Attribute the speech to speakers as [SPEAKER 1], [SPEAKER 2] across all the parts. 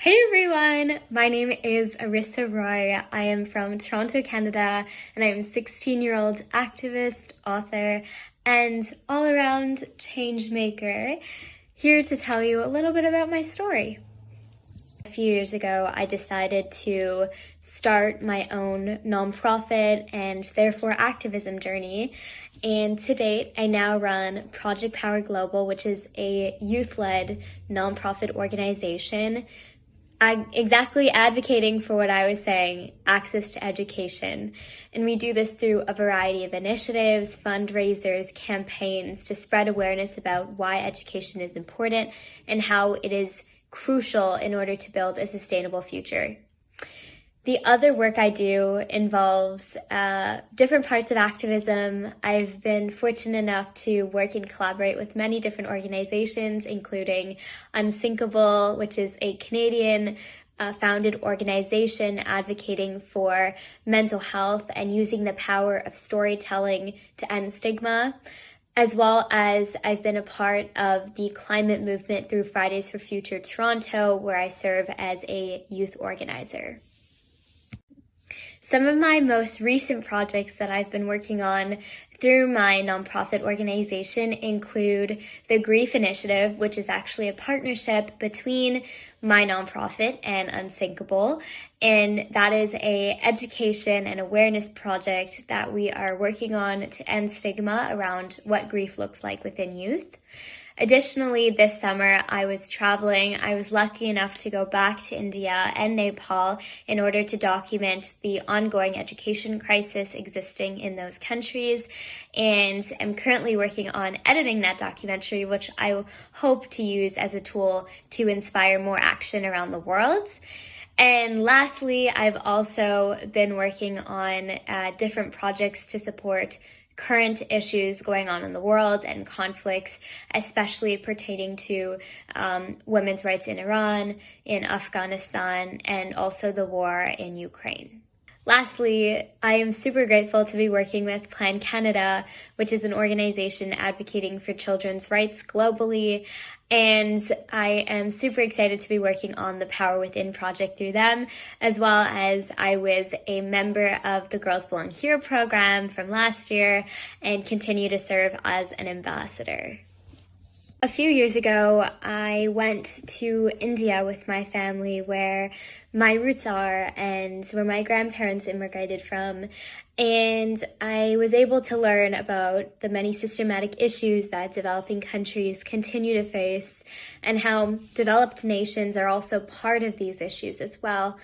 [SPEAKER 1] Hey everyone, my name is Arissa Roy. I am from Toronto, Canada, and I am a 16-year-old activist, author, and all-around change maker, here to tell you a little bit about my story. A few years ago, I decided to start my own nonprofit and therefore activism journey. And to date, I now run Project Power Global, which is a youth-led nonprofit organization exactly advocating for what I was saying, access to education. And we do this through a variety of initiatives, fundraisers, campaigns to spread awareness about why education is important and how it is crucial in order to build a sustainable future. The other work I do involves different parts of activism. I've been fortunate enough to work and collaborate with many different organizations, including Unsinkable, which is a Canadian founded organization advocating for mental health and using the power of storytelling to end stigma. As well as I've been a part of the climate movement through Fridays for Future Toronto, where I serve as a youth organizer. Some of my most recent projects that I've been working on through my nonprofit organization include the Grief Initiative, which is actually a partnership between my nonprofit and Unsinkable. And that is an education and awareness project that we are working on to end stigma around what grief looks like within youth. Additionally, this summer I was traveling. I was lucky enough to go back to India and Nepal in order to document the ongoing education crisis existing in those countries. And I'm currently working on editing that documentary, which I hope to use as a tool to inspire more action around the world. And lastly, I've also been working on different projects to support current issues going on in the world and conflicts, especially pertaining to women's rights in Iran, in Afghanistan, and also the war in Ukraine. Lastly, I am super grateful to be working with Plan Canada, which is an organization advocating for children's rights globally. And I am super excited to be working on the Power Within project through them, as well as I was a member of the Girls Belong Here program from last year and continue to serve as an ambassador. A few years ago, I went to India with my family, where my roots are and where my grandparents immigrated from. And I was able to learn about the many systematic issues that developing countries continue to face and how developed nations are also part of these issues as well.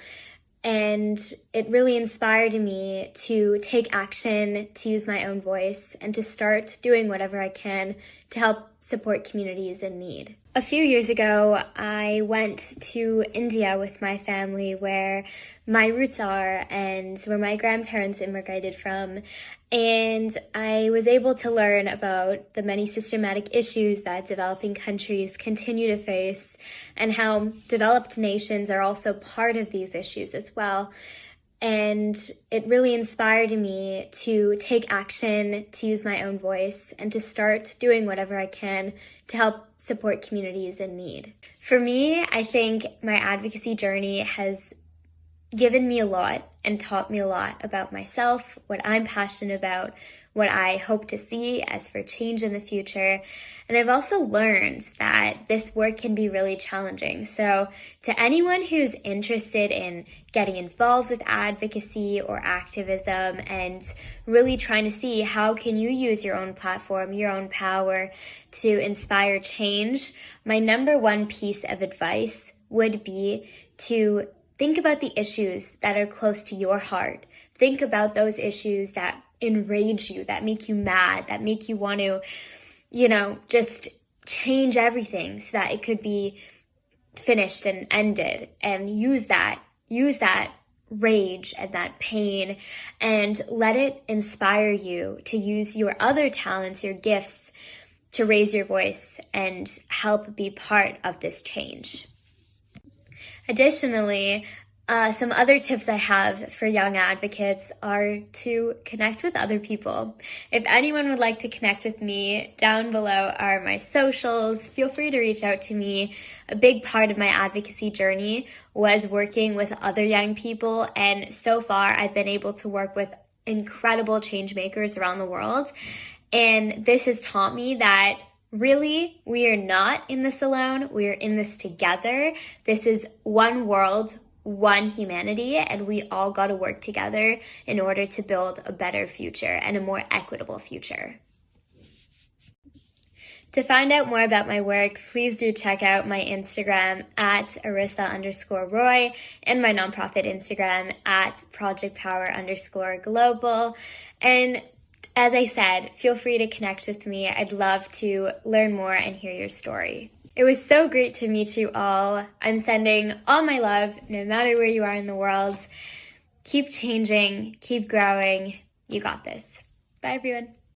[SPEAKER 1] And it really inspired me to take action, to use my own voice, and to start doing whatever I can to help support communities in need. A few years ago, I went to India with my family, where my roots are and where my grandparents immigrated from. And I was able to learn about the many systematic issues that developing countries continue to face and how developed nations are also part of these issues as well. And it really inspired me to take action, to use my own voice, and to start doing whatever I can to help support communities in need. For me, I think my advocacy journey has given me a lot and taught me a lot about myself, what I'm passionate about, what I hope to see as for change in the future. And I've also learned that this work can be really challenging. So to anyone who's interested in getting involved with advocacy or activism and really trying to see how can you use your own platform, your own power to inspire change, my number one piece of advice would be to think about the issues that are close to your heart. Think about those issues that enrage you, that make you mad, that make you want to, just change everything so that it could be finished and ended, and use that rage and that pain and let it inspire you to use your other talents, your gifts, to raise your voice and help be part of this change. Additionally, Some other tips I have for young advocates are to connect with other people. If anyone would like to connect with me, down below are my socials. Feel free to reach out to me. A big part of my advocacy journey was working with other young people, and so far I've been able to work with incredible change makers around the world. And this has taught me that really, we are not in this alone. We are in this together. This is one world, one humanity, and we all got to work together in order to build a better future and a more equitable future. To find out more about my work, please do check out my Instagram at Arissa_Roy and my nonprofit Instagram at ProjectPower_Global. And as I said, feel free to connect with me. I'd love to learn more and hear your story. It was so great to meet you all. I'm sending all my love, no matter where you are in the world. Keep changing, keep growing. You got this. Bye, everyone.